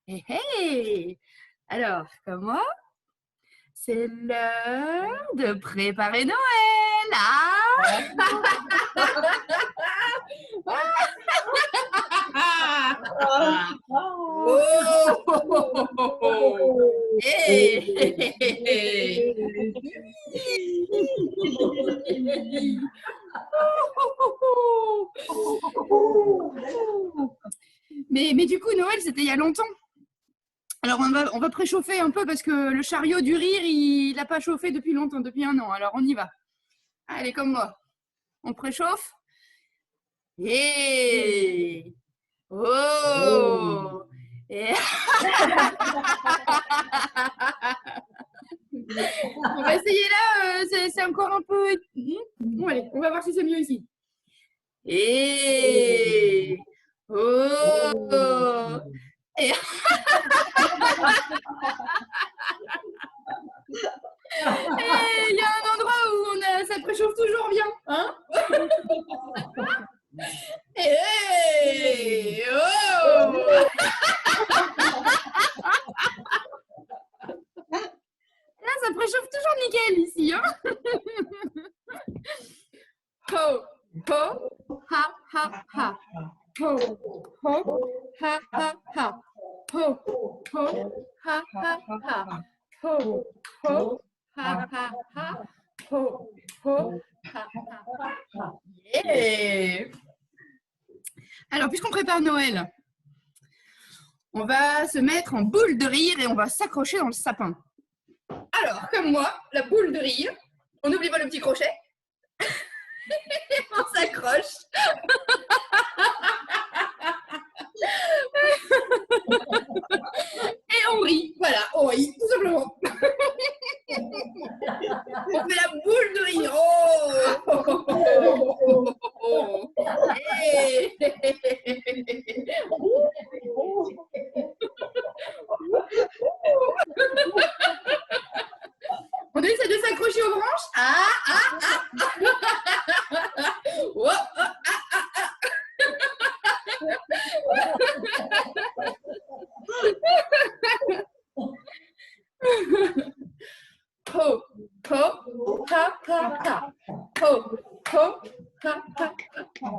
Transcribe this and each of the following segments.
Hé hé! Alors, comme moi, c'est l'heure de préparer Noël! Ah! Oh! Hey! Mais du coup, Noël, c'était il y a longtemps. Alors, on va préchauffer un peu parce que le chariot du rire, il n'a pas chauffé depuis longtemps, depuis 1 an. Alors, on y va. Allez, comme moi. On préchauffe. Et oh! Et on va essayer là, c'est encore un peu. Bon, allez, on va voir si c'est mieux ici. Et oh! Et il y a un endroit où ça préchauffe toujours bien, hein? Et oh! Là, ça préchauffe toujours nickel ici, hein? Ho, ho, ha, ha, ha. Ho, ho, ha, ha, ha. Ho, ho, ha, ha, ha. Ho, ho, ha, ha, ha. Ho, ho, ha, ha, ha. Yeah! Alors, puisqu'on prépare Noël, on va se mettre en boule de rire et on va s'accrocher dans le sapin. Alors, comme moi, la boule de rire, on n'oublie pas le petit crochet. Et on s'accroche. Et on rit. Voilà, on rit, tout simplement. On fait la boule de rire. Oh! Hey! On essaie de s'accrocher aux branches. Ah, ah, ah. Oh, oh, ah, ah, ah. Ho, ho, ha, ha, ha. Ho, ho, ha, ha, ha. Ho,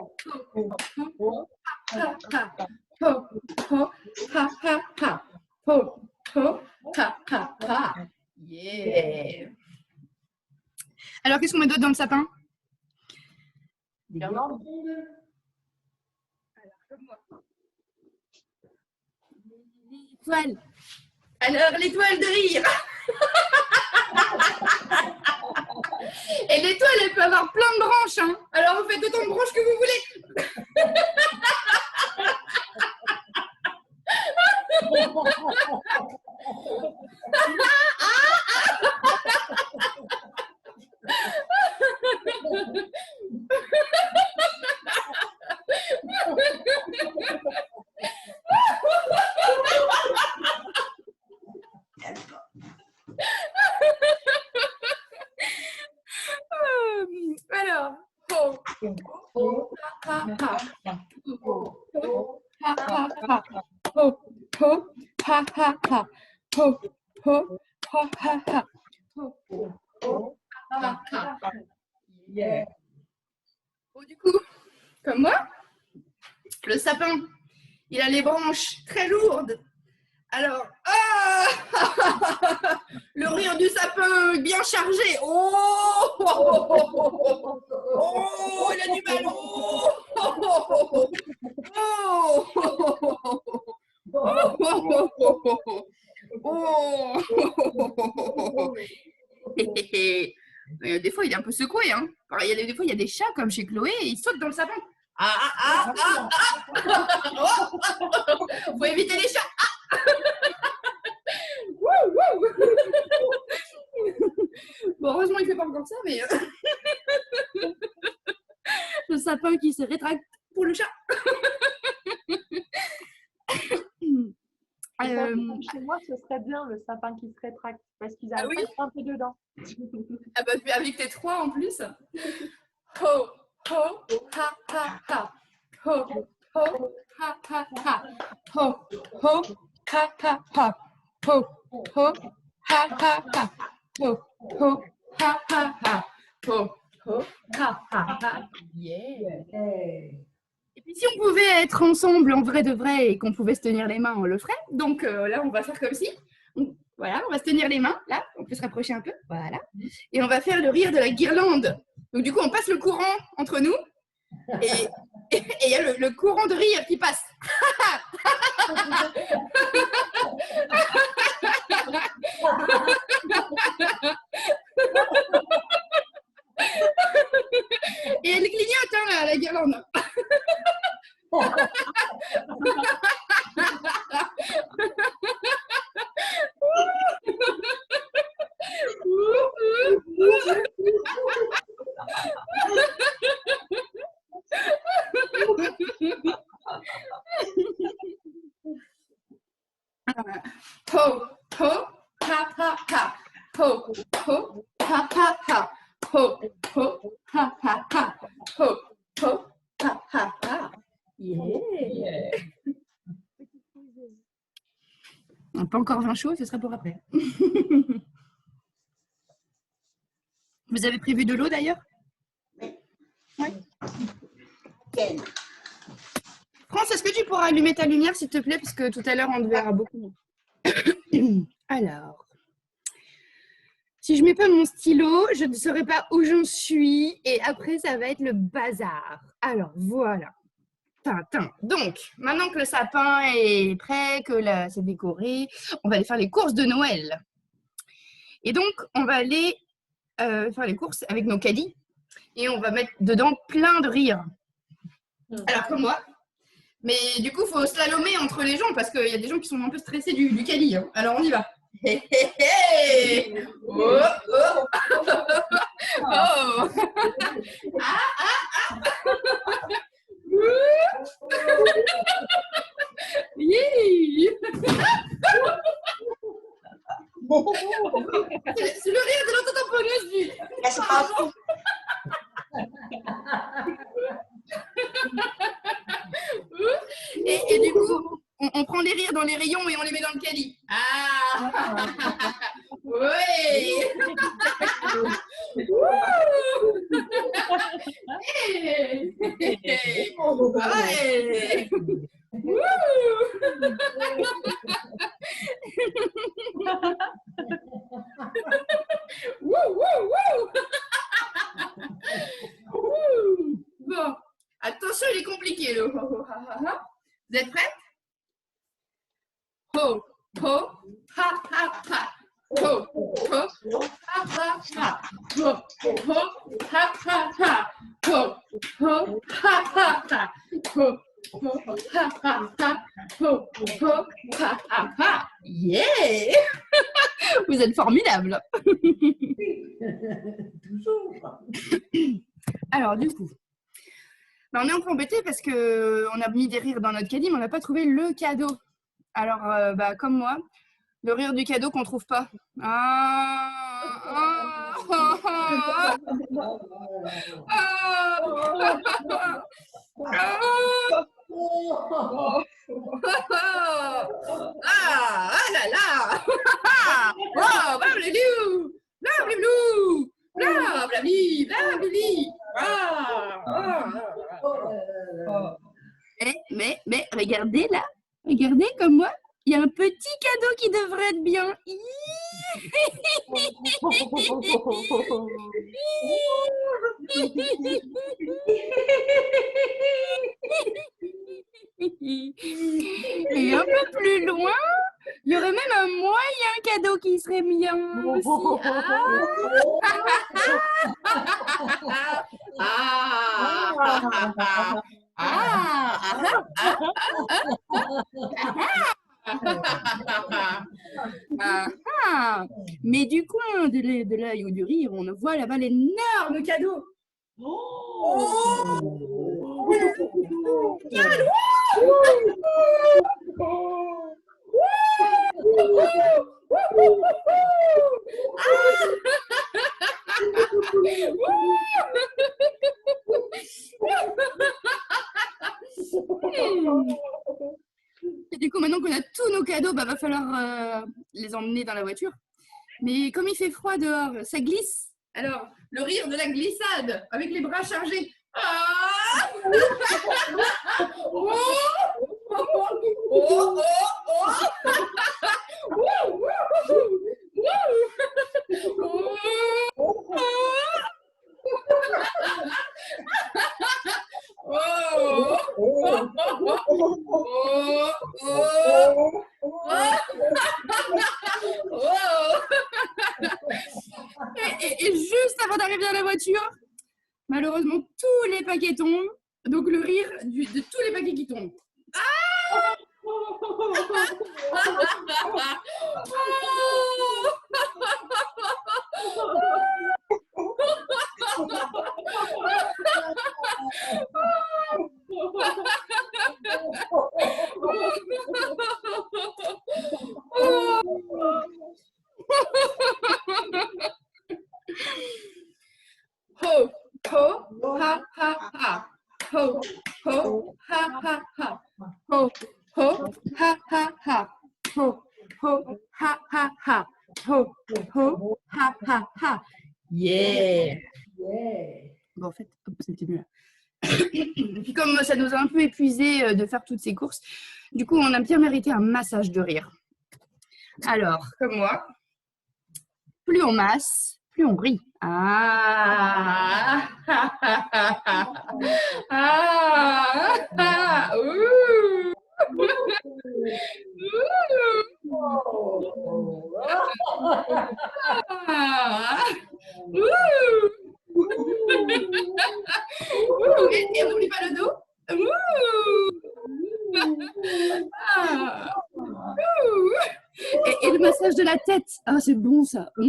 ho, ha, ha. Ho, ho, ha, ha, ha. Ho, ho, ha, ha, ha. Yeah. Alors, qu'est-ce qu'on met d'autre dans le sapin? Des guirlandes. L'étoile. Alors, l'étoile de rire. Et l'étoile, elle peut avoir plein de branches. Hein. Alors, vous faites autant de branches que vous voulez. Alors, ho, ho, ha, ha, ha. Ho, ho, ha, ha, ha. Ho, ho, ha, ha, ha. Ho, ho, ha, ha, ha. Ho, ho, ha, ha, ha. Yeah. Bon, du coup, comme moi, le sapin, il a les branches très lourdes. Alors, le rire du sapin bien chargé. Oh, oh, il a du mal. Des fois, il est un peu secoué. Hein. Des fois, il y a des chats comme chez Chloé et ils sautent dans le sapin. Faut éviter les chats. Bon, heureusement, il fait pas encore ça, mais le sapin qui se rétracte pour le chat. Chez moi, ce serait bien le sapin qui se rétracte parce qu'ils arrivent pas à être un peu dedans. Ah bah, avec tes 3 en plus. Ho, ho, ha, ha, ha. Ho, ho, ha, ha, ha. Ho, ho, ha, ha, ha. Po, po, ha, ha, ha. Po, po, ha, ha, ha. Po, po, ha, ha, ha. Yeah. Et puis si on pouvait être ensemble en vrai de vrai et qu'on pouvait se tenir les mains, on le ferait. Donc là, on va faire comme si. Donc, voilà, on va se tenir les mains. Là, on peut se rapprocher un peu. Voilà. Et on va faire le rire de la guirlande. Donc du coup, on passe le courant entre nous. Et il y a le courant de rire qui passe. Et elle clignote, hein, la guirlande. Po, po, ha, ha, ha. Po, po, ha, ha, ha. Po, po, ha, ha, ha. Po, po, ha, ha, ha. Yeah. Pas encore vin chaud, ce sera pour après. Vous avez prévu de l'eau d'ailleurs? Oui. Ken. France, est-ce que tu pourras allumer ta lumière s'il te plaît? Parce que tout à l'heure on te verra beaucoup. Alors, si je mets pas mon stylo, je ne saurai pas où j'en suis et après ça va être le bazar. Alors voilà. Tintin. Donc, maintenant que le sapin est prêt, que c'est décoré, on va aller faire les courses de Noël. Et donc, on va aller faire les courses avec nos caddies et on va mettre dedans plein de rires. Alors, comme moi. Mais du coup, il faut slalomer entre les gens parce qu'il y a des gens qui sont un peu stressés du caddie. Hein. Alors, on y va. Hé, hé, hé. Oh, oh. Oh. Ah, ah, ah. Yeah. C'est le rire de l'auto-tamponneuse du... Et du coup, on prend les rires dans les rayons et on les met dans le caddie. Ah. Oui. Hey. Ouais. Bon, attention, il est compliqué le ho ho ha ha ha. Vous êtes prêts? Ho ho ha ha ha. Ho ho ha ha ha. Ho ho ha ha ha. Ho ho ha ha ha. Ho ho ha ha ha. Ho ho ha ha ha. Yeah. Vous êtes formidables. Toujours. Alors du coup, on est un peu embêté parce qu'on a mis des rires dans notre caddie, mais on n'a pas trouvé le cadeau. Alors, comme moi, le rire du cadeau qu'on ne trouve pas. Ah là là. Oh, blablablu, blablablu, blablabli, blablabli. Mais regardez là, regardez comme moi, il y a un petit cadeau qui devrait être bien. Et un peu plus loin, il y aurait même un moyen cadeau qui serait bien aussi. Mais du coin de l'œil ou du rire, on voit là-bas l'énorme cadeau. Et du coup, maintenant qu'on a a tous nos cadeaux, bah, va falloir les emmener dans la voiture. Mais comme il fait froid dehors, ça glisse. Alors, le rire de la glissade, avec les bras chargés. Ah oh oh oh oh et juste avant d'arriver dans la voiture, malheureusement, tous les paquets tombent. Donc, le rire de tous les paquets qui tombent. Ah ho, ho, ha, ha, ha. Ho, ho, ha, ha, ha. Ho, ho, ha, ha, ha. Ho, ho, ha, ha, ha. Ho, ho, ha, ha, ha. Yeah. Bon, en fait, c'était mieux. Et puis comme ça nous a un peu épuisé de faire toutes ces courses, du coup, on a bien mérité un massage de rire. Alors, comme moi, plus on masse, plus on rit. Ah, ah, ah, ah, ah, ah, ah, ouh. Ah, ouh. Et on n'oublie pas le dos. Ah. Et le massage de la tête. Ah, c'est bon ça. Ah.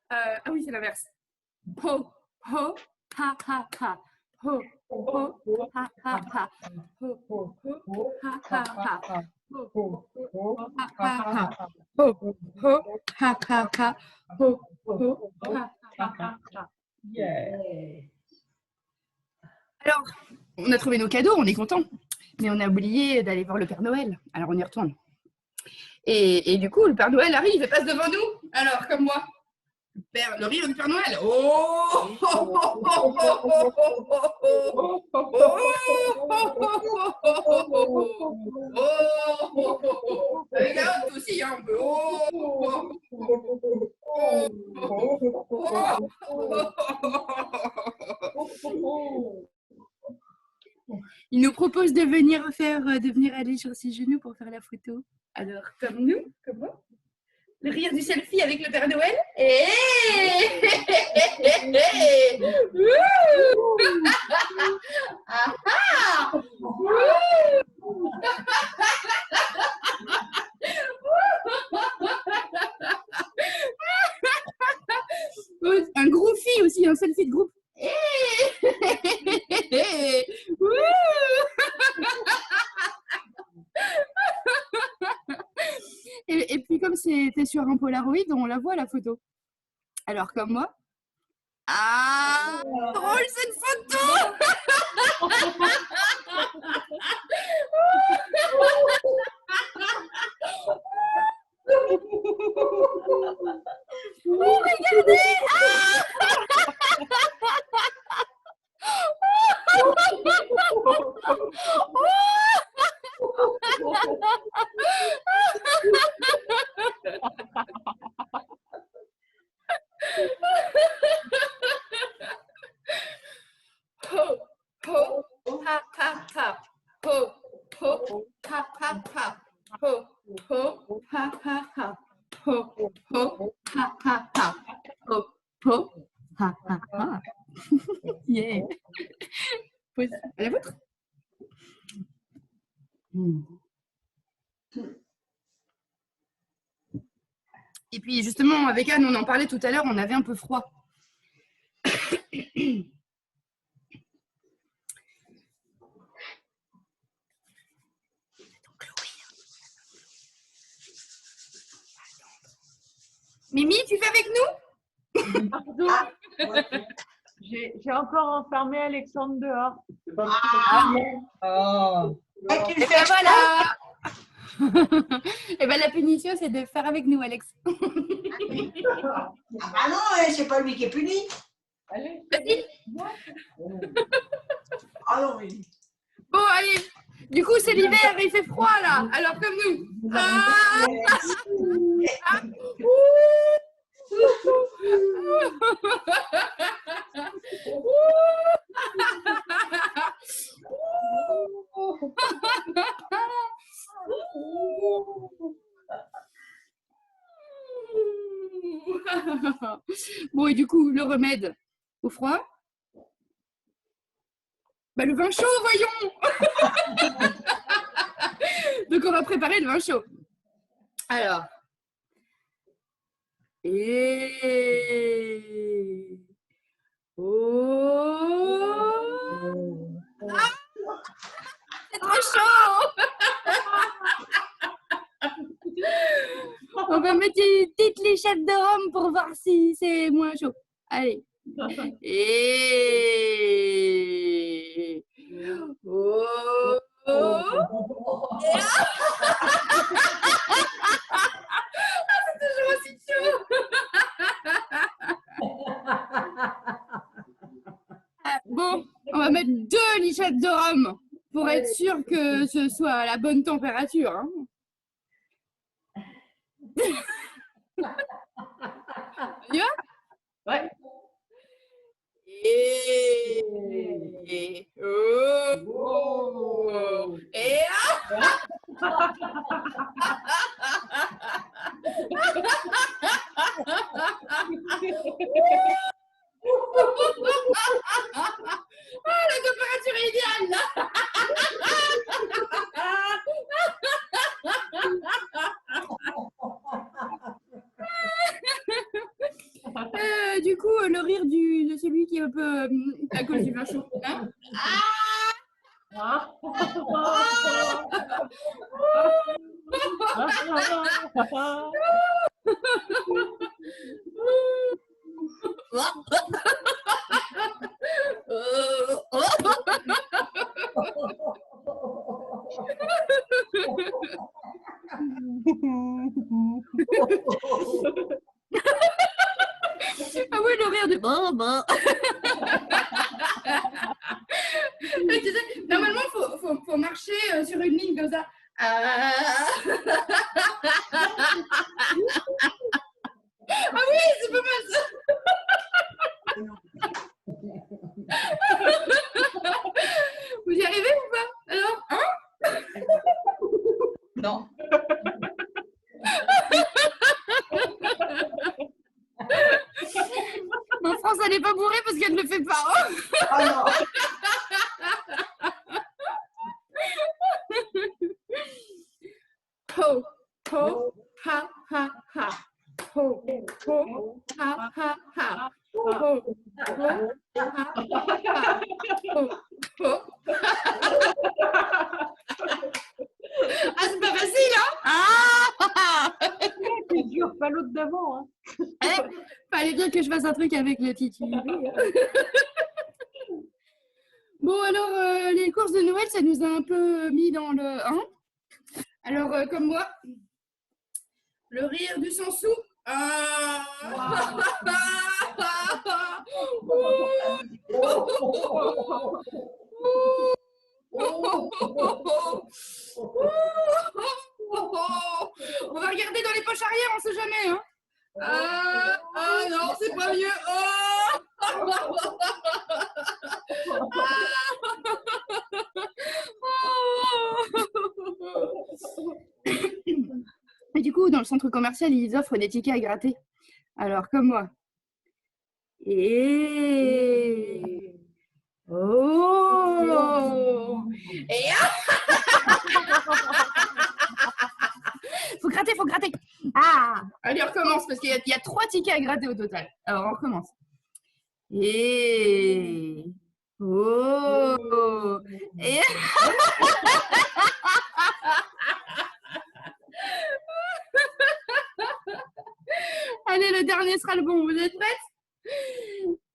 Ah oui, c'est l'inverse. Ho, ho, ha, ha, ha. Ho, ho, ha, ha, ha. Ho, ho, ha, ha, ha. Ho, ho, ha, ha, ha. Ho, ho, ha, ha, ha. Ho, ho, ha, ha, ha. Alors, on a trouvé nos cadeaux, on est content. Mais on a oublié d'aller voir le Père Noël. Alors, on y retourne. Et du coup, le Père Noël arrive et passe devant nous. Alors, comme moi. Le rire du Père Noël. Oh, avec la honte aussi, hein, un peu. Il nous propose de venir aller sur ses genoux pour faire la photo. Alors, comme nous, comme moi. Le rire du selfie avec le Père Noël. Un groupie aussi, un selfie de groupe. Et puis comme c'était sur un Polaroid, on la voit la photo. Alors comme moi. Ah, drôle cette photo. Oh, regardez. Ho, ho, ha, ha, ha. Ho, ho, ha, ha, ha. Ho, ho, ha, ha, ha. Ho, ho, ha, ha, ha. Ho, ho, ha, ha, ha. Yeah. À la vôtre. Et puis justement, avec Anne, on en parlait tout à l'heure, on avait un peu froid. Mimi, tu fais avec nous? Pardon, j'ai encore enfermé Alexandre dehors. Oh. Et tu le Et fais ben voilà. Et ben la punition, c'est de faire avec nous, Alex. Ah bah non, c'est pas lui qui est puni. Allez, Vas-y. Ah non, mais... Bon, allez. Du coup, c'est l'hiver, il fait froid là. Alors comme nous. Ah. Bon, et du coup, le remède au froid? Bah, le vin chaud, voyons. Donc, on va préparer le vin chaud. Alors. Et... Oh. Ah, c'est trop chaud. On va mettre une petite lichette de rhum pour voir si c'est moins chaud. Allez. Et... Oh. Oh. C'est toujours aussi chaud. Bon, on va mettre 2 lichettes de rhum pour être sûr que ce soit à la bonne température. Hein. On y va? Ouais. Et... Oh. Et... Ah, la température est idéale là. Du coup, le rire de celui qui est un peu à cause du vin chaud. Hein? Ah oui, le rire de bon, bon. Tu sais, normalement, faut marcher sur une ligne comme ça. Ah oui, c'est pas mal ça. Vous y arrivez ou pas? Alors, hein? Non. En France, elle n'est pas bourrée parce qu'elle ne le fait pas. Hein. Ah non. Ho, ho, ha, ha, ha. Ho, ho, ha, ha, ha. Ho, ho, ha, ha, ha. Ho, ho. Ah, c'est pas facile, hein? Ah! C'est dur, pas l'autre d'avant. Hein. Fallait bien que je fasse un truc avec le titulaire. Bon, alors, les courses de Noël, ça nous a un peu mis dans le... Hein? Alors, comme moi, le rire du sans-sou. Ah! On va regarder dans les poches arrière, on sait jamais. Hein? Ah non, c'est pas mieux. Et du coup, dans le centre commercial, ils offrent des tickets à gratter. Alors, comme moi. Et... Oh! Et... Faut gratter, faut gratter. Ah! Allez, on recommence parce qu'il y a 3 tickets à gratter au total. Alors, on recommence. Et... Oh! Et... Allez, le dernier sera le bon. Vous êtes prêtes?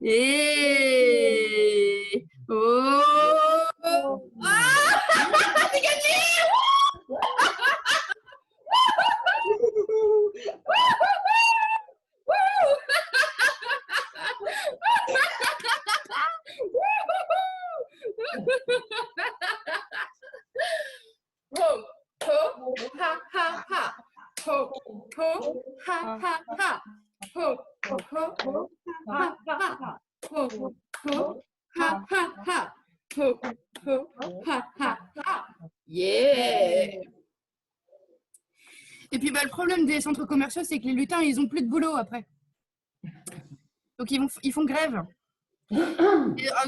Et... Oh! Ah! C'est gagné! Ho, ho, ha, ha, ha. Ho, ho, ha, ha, ha. Ho, ho, ha, ha, ha. Ho, ho, ha, ha, ha. Ho, ho, ha, ha, ha. Yeah! Et puis le problème des centres commerciaux, c'est que les lutins, ils ont plus de boulot après. Donc ils font grève. Et,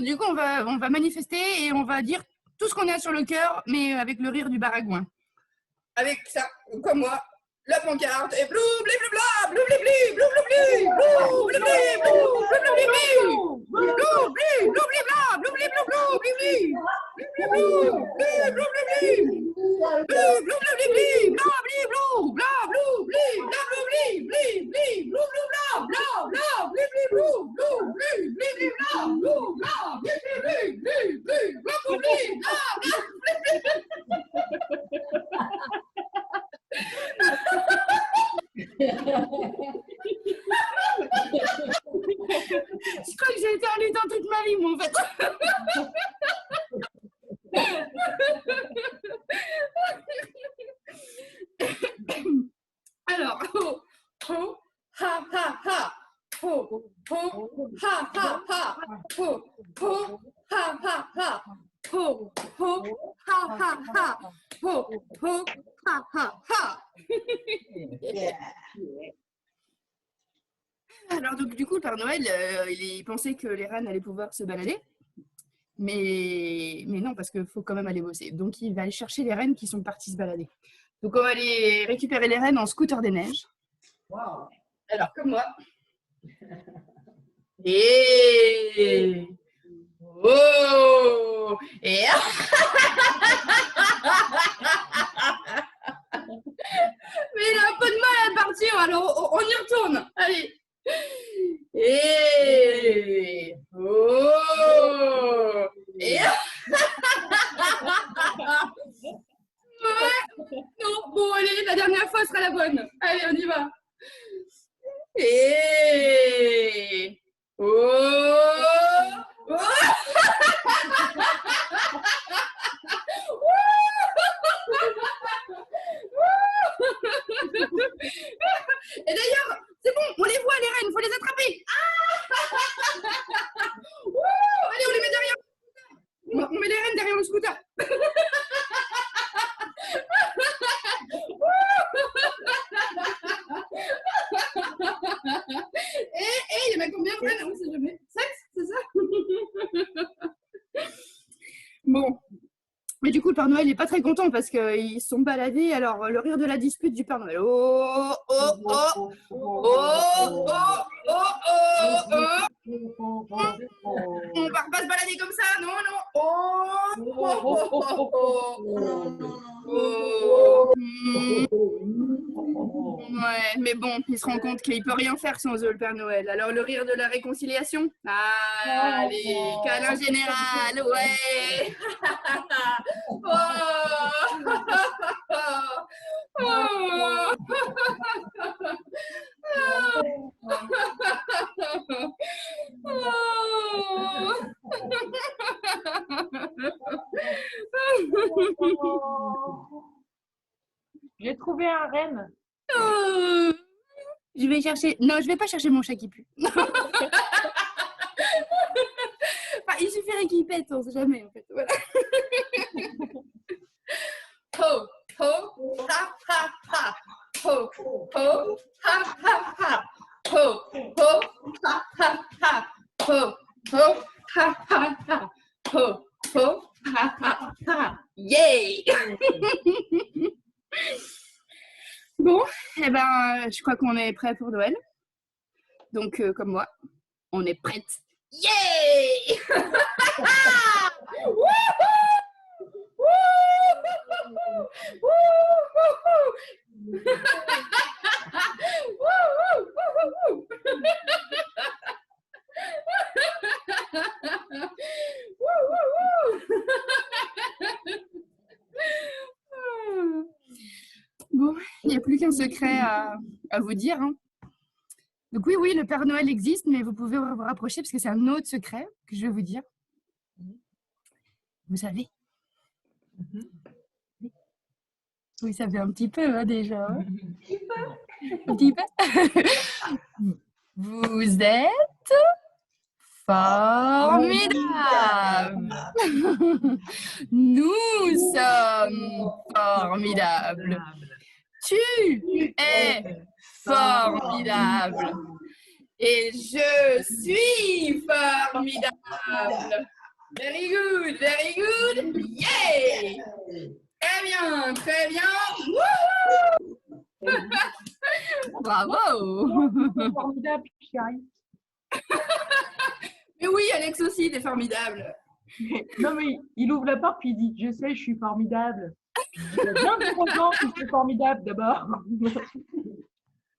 du coup, on va manifester et on va dire tout ce qu'on a sur le cœur, mais avec le rire du baragouin. Avec ça, comme moi, la pancarte et blou, blé, blou, bla, blou, blé, blé, blou, blou, blé, blou, blé, blé, blou, blou, blé, blé, blou, blé, blou, blé, bla, blou, blé, blou, blou, blé, blé, blou, blé, blou, blé, blé, blou, blé, blé, blé, bla, blé, blou, bla, blou, blé, bla, blou, blé, blé, blé, blou, blou, bla, bla, bla, blé, blé, blou, blou, blé, blé, blé, bla, blou, bla, blé, blé, blé, blé, blé, blou, blou, blé, bla, bla, blé, blé, blé. Je crois que j'ai été en lutin toute ma vie, moi, en fait. Alors, ho, ho, ha, ha, ha. Ho, ho, ha, ha, ha. Ho, ho, ha, ha, ha. Ho, ho, ha, ha, ha. Ho, ho, ha, ha, ha. Alors, donc, du coup, le Père Noël, il pensait que les reines allaient pouvoir se balader. Mais non, parce qu'il faut quand même aller bosser. Donc, il va aller chercher les reines qui sont parties se balader. Donc, on va aller récupérer les reines en scooter des neiges. Wow. Alors, comme moi. Et... Oh! Et... Mais il a un peu de mal à partir, alors on y retourne. Allez. Et... Oh! Et... Ouais. Non, bon, allez, la dernière fois sera la bonne. Allez, on y va. Et... Oh! Oh! Et d'ailleurs, c'est bon, on les voit les reines, il faut les attraper. Allez, on les met derrière. On met les reines derrière le scooter. Et il y en a combien de reines? On ne sait jamais. 7, c'est ça? Bon. Mais du coup, le Père Noël n'est pas très content parce qu'ils se sont baladés. Alors, le rire de la dispute du Père Noël. Oh, oh, oh, oh, oh, oh, oh, oh. On va pas se balader comme ça, non, non. Oh, oh, oh, oh, oh. Ouais, mais bon, il se rend compte qu'il peut rien faire sans eux, le Père Noël. Alors, le rire de la réconciliation. Allez, câlin général, ouais. J'ai trouvé un renne. Je vais chercher. Non, je vais pas chercher mon chat qui pue. Enfin, il suffirait qu'il pète, on sait jamais en fait. Voilà. Ho, ho, ha, ha, ha. Ho, ho, ha, ha, ha. Ho, ho, ha, ha, ha. Ho, ho, ha, ha, ha. Ho, ho, ha, ha, ha. Yay! Bon, eh ben, je crois qu'on est prêt pour Noël. Donc, comme moi, on est prête. Yay! Bon, il n'y a plus qu'un secret à vous dire. Hein. Donc oui, le Père Noël existe, mais vous pouvez vous rapprocher parce que c'est un autre secret que je vais vous dire. Vous savez? Vous savez un petit peu hein, déjà. Hein? Un petit peu. Vous êtes formidables. Nous sommes formidables. Tu es formidable. Et je suis formidable. Very good, very good. Yeah! Très bien, très bien. Wouhou! Bravo! Formidable, chérie. Mais oui, Alex aussi, il est formidable. Non, mais il ouvre la porte puis il dit « Je sais, je suis formidable. » Il y a bien de gens qui sont formidables d'abord.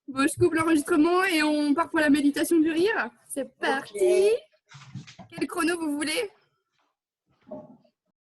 Bon, je coupe l'enregistrement et on part pour la méditation du rire. C'est parti. Quel chrono vous voulez?